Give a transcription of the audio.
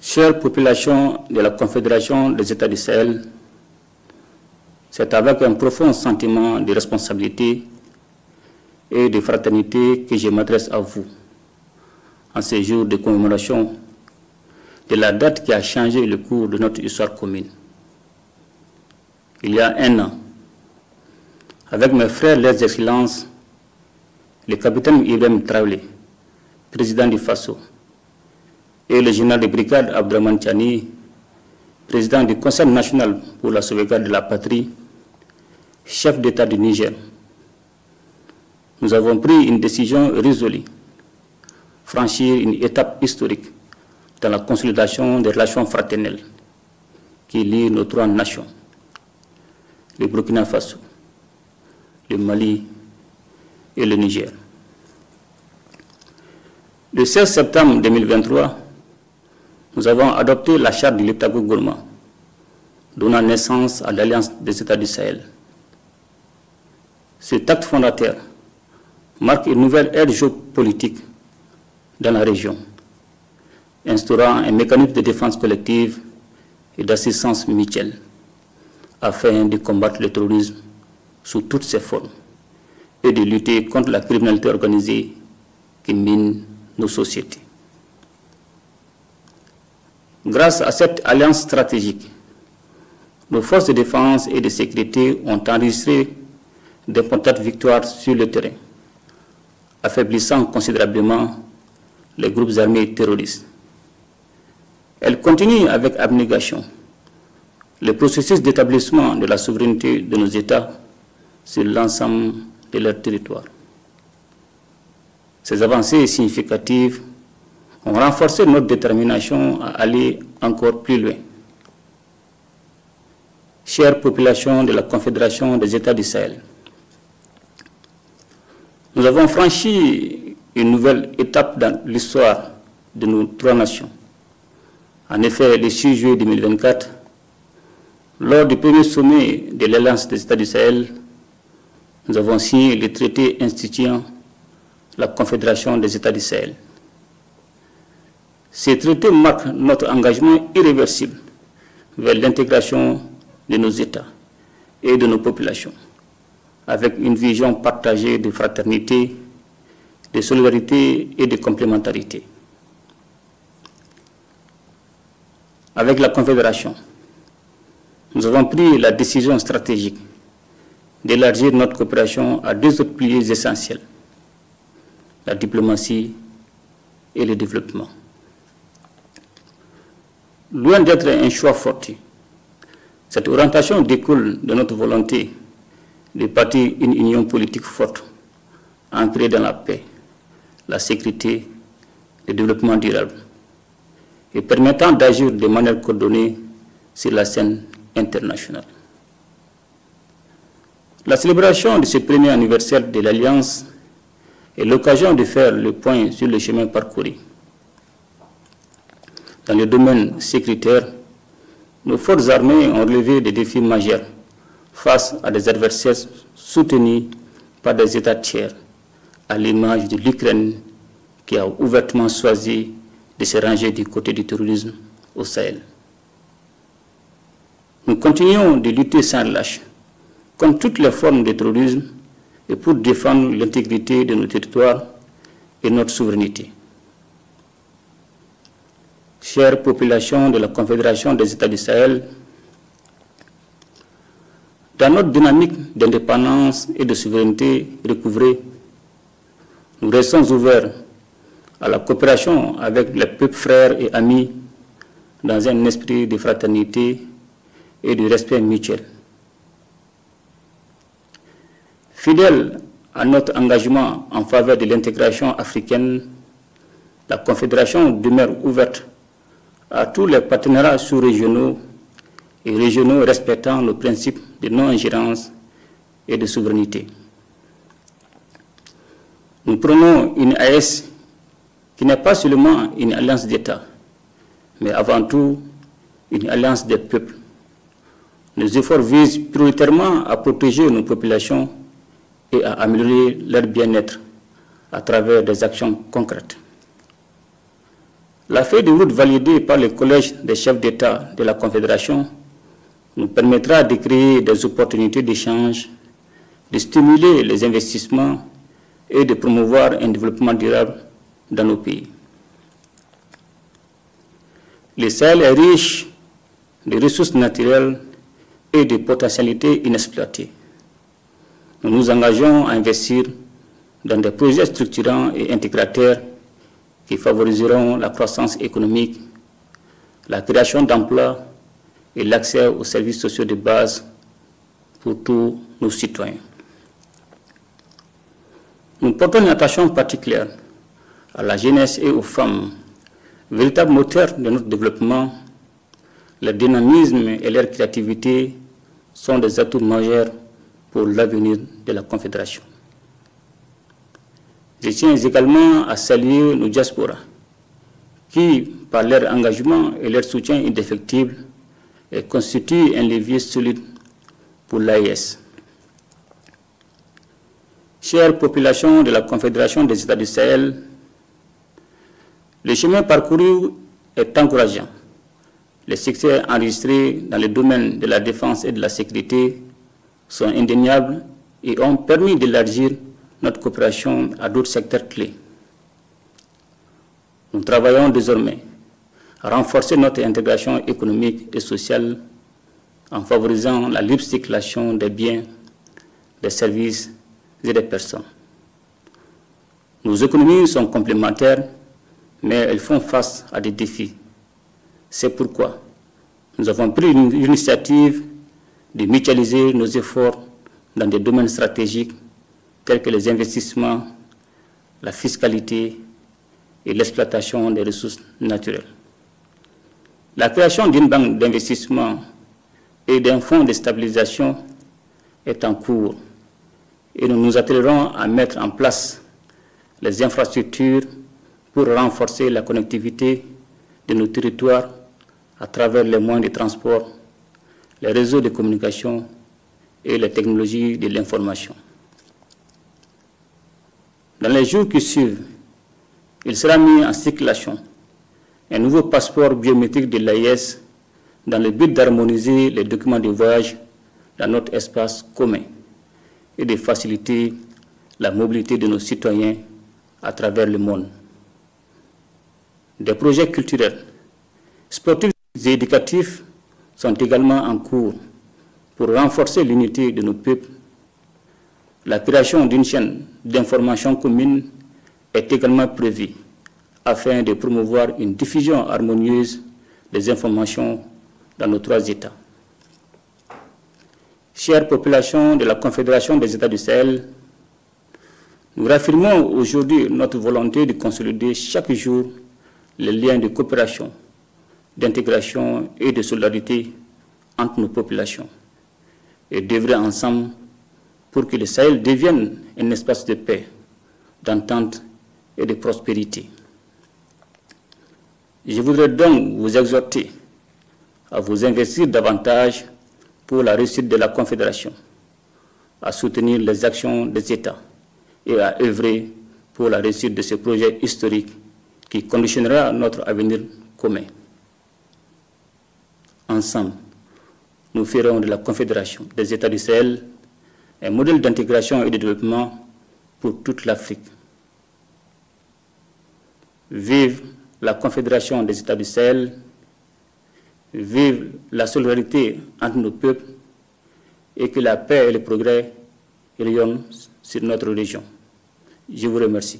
Chère population de la Confédération des États du Sahel, c'est avec un profond sentiment de responsabilité et de fraternité que je m'adresse à vous en ces jours de commémoration de la date qui a changé le cours de notre histoire commune. Il y a un an, avec mes frères les excellences, le capitaine Ibrahim Traoré, président du Faso, et le général de brigade Abdraman Tiani, président du Conseil national pour la sauvegarde de la patrie, chef d'État du Niger, nous avons pris une décision résolue, franchir une étape historique dans la consolidation des relations fraternelles qui lient nos trois nations, le Burkina Faso, le Mali et le Niger. Le 16 septembre 2023, nous avons adopté la charte de l'Iptako-Gourma, donnant naissance à l'Alliance des États du Sahel. Cet acte fondateur marque une nouvelle ère géopolitique dans la région, instaurant un mécanisme de défense collective et d'assistance mutuelle afin de combattre le terrorisme sous toutes ses formes et de lutter contre la criminalité organisée qui mine nos sociétés. Grâce à cette alliance stratégique, nos forces de défense et de sécurité ont enregistré d'importantes victoires sur le terrain, affaiblissant considérablement les groupes armés terroristes. Elles continuent avec abnégation le processus d'établissement de la souveraineté de nos États sur l'ensemble de leur territoire. Ces avancées significatives ont renforcé notre détermination à aller encore plus loin. Chère population de la Confédération des États du Sahel, nous avons franchi une nouvelle étape dans l'histoire de nos trois nations. En effet, le 6 juillet 2024, lors du premier sommet de l'Alliance des États du Sahel, nous avons signé le traité instituant la Confédération des États du Sahel. Ces traités marquent notre engagement irréversible vers l'intégration de nos États et de nos populations, avec une vision partagée de fraternité, de solidarité et de complémentarité. Avec la Confédération, nous avons pris la décision stratégique d'élargir notre coopération à deux autres piliers essentiels, la diplomatie et le développement. Loin d'être un choix fortuit, cette orientation découle de notre volonté de bâtir une union politique forte, ancrée dans la paix, la sécurité, le développement durable, et permettant d'agir de manière coordonnée sur la scène internationale. La célébration de ce premier anniversaire de l'Alliance est l'occasion de faire le point sur le chemin parcouru. Dans le domaine sécuritaire, nos forces armées ont relevé des défis majeurs face à des adversaires soutenus par des États tiers, à l'image de l'Ukraine qui a ouvertement choisi de se ranger du côté du terrorisme au Sahel. Nous continuons de lutter sans relâche contre toutes les formes de terrorisme et pour défendre l'intégrité de nos territoires et notre souveraineté. Chère population de la Confédération des États du Sahel, dans notre dynamique d'indépendance et de souveraineté recouvrée, nous restons ouverts à la coopération avec les peuples frères et amis dans un esprit de fraternité et de respect mutuel. Fidèle à notre engagement en faveur de l'intégration africaine, la Confédération demeure ouverte à tous les partenariats sous-régionaux et régionaux respectant le principe de non-ingérence et de souveraineté. Nous prenons une AES qui n'est pas seulement une alliance d'États, mais avant tout une alliance des peuples. Nos efforts visent prioritairement à protéger nos populations et à améliorer leur bien-être à travers des actions concrètes. La feuille de route validée par le Collège des chefs d'État de la Confédération nous permettra de créer des opportunités d'échange, de stimuler les investissements et de promouvoir un développement durable dans nos pays. Le Sahel est riche de ressources naturelles et de potentialités inexploitées. Nous nous engageons à investir dans des projets structurants et intégrateurs qui favoriseront la croissance économique, la création d'emplois et l'accès aux services sociaux de base pour tous nos citoyens. Nous portons une attention particulière à la jeunesse et aux femmes, véritables moteurs de notre développement. Leur dynamisme et leur créativité sont des atouts majeurs pour l'avenir de la Confédération. Je tiens également à saluer nos diasporas qui, par leur engagement et leur soutien indéfectible, constituent un levier solide pour l'AES. Chère population de la Confédération des États du Sahel, le chemin parcouru est encourageant. Les succès enregistrés dans le domaine de la défense et de la sécurité sont indéniables et ont permis d'élargir notre coopération à d'autres secteurs clés. Nous travaillons désormais à renforcer notre intégration économique et sociale en favorisant la libre circulation des biens, des services et des personnes. Nos économies sont complémentaires, mais elles font face à des défis. C'est pourquoi nous avons pris l'initiative de mutualiser nos efforts dans des domaines stratégiques tels que les investissements, la fiscalité et l'exploitation des ressources naturelles. La création d'une banque d'investissement et d'un fonds de stabilisation est en cours et nous nous attellerons à mettre en place les infrastructures pour renforcer la connectivité de nos territoires à travers les moyens de transport, les réseaux de communication et les technologies de l'information. Dans les jours qui suivent, il sera mis en circulation un nouveau passeport biométrique de l'AES dans le but d'harmoniser les documents de voyage dans notre espace commun et de faciliter la mobilité de nos citoyens à travers le monde. Des projets culturels, sportifs et éducatifs sont également en cours pour renforcer l'unité de nos peuples. La création d'une chaîne d'information commune est également prévue afin de promouvoir une diffusion harmonieuse des informations dans nos trois États. Chère population de la Confédération des États du Sahel, nous réaffirmons aujourd'hui notre volonté de consolider chaque jour les liens de coopération, d'intégration et de solidarité entre nos populations et d'œuvrer ensemble pour que le Sahel devienne un espace de paix, d'entente et de prospérité. Je voudrais donc vous exhorter à vous investir davantage pour la réussite de la Confédération, à soutenir les actions des États et à œuvrer pour la réussite de ce projet historique qui conditionnera notre avenir commun. Ensemble, nous ferons de la Confédération des États du Sahel un modèle d'intégration et de développement pour toute l'Afrique. Vive la Confédération des États du Sahel, vive la solidarité entre nos peuples et que la paix et le progrès rayonnent sur notre région. Je vous remercie.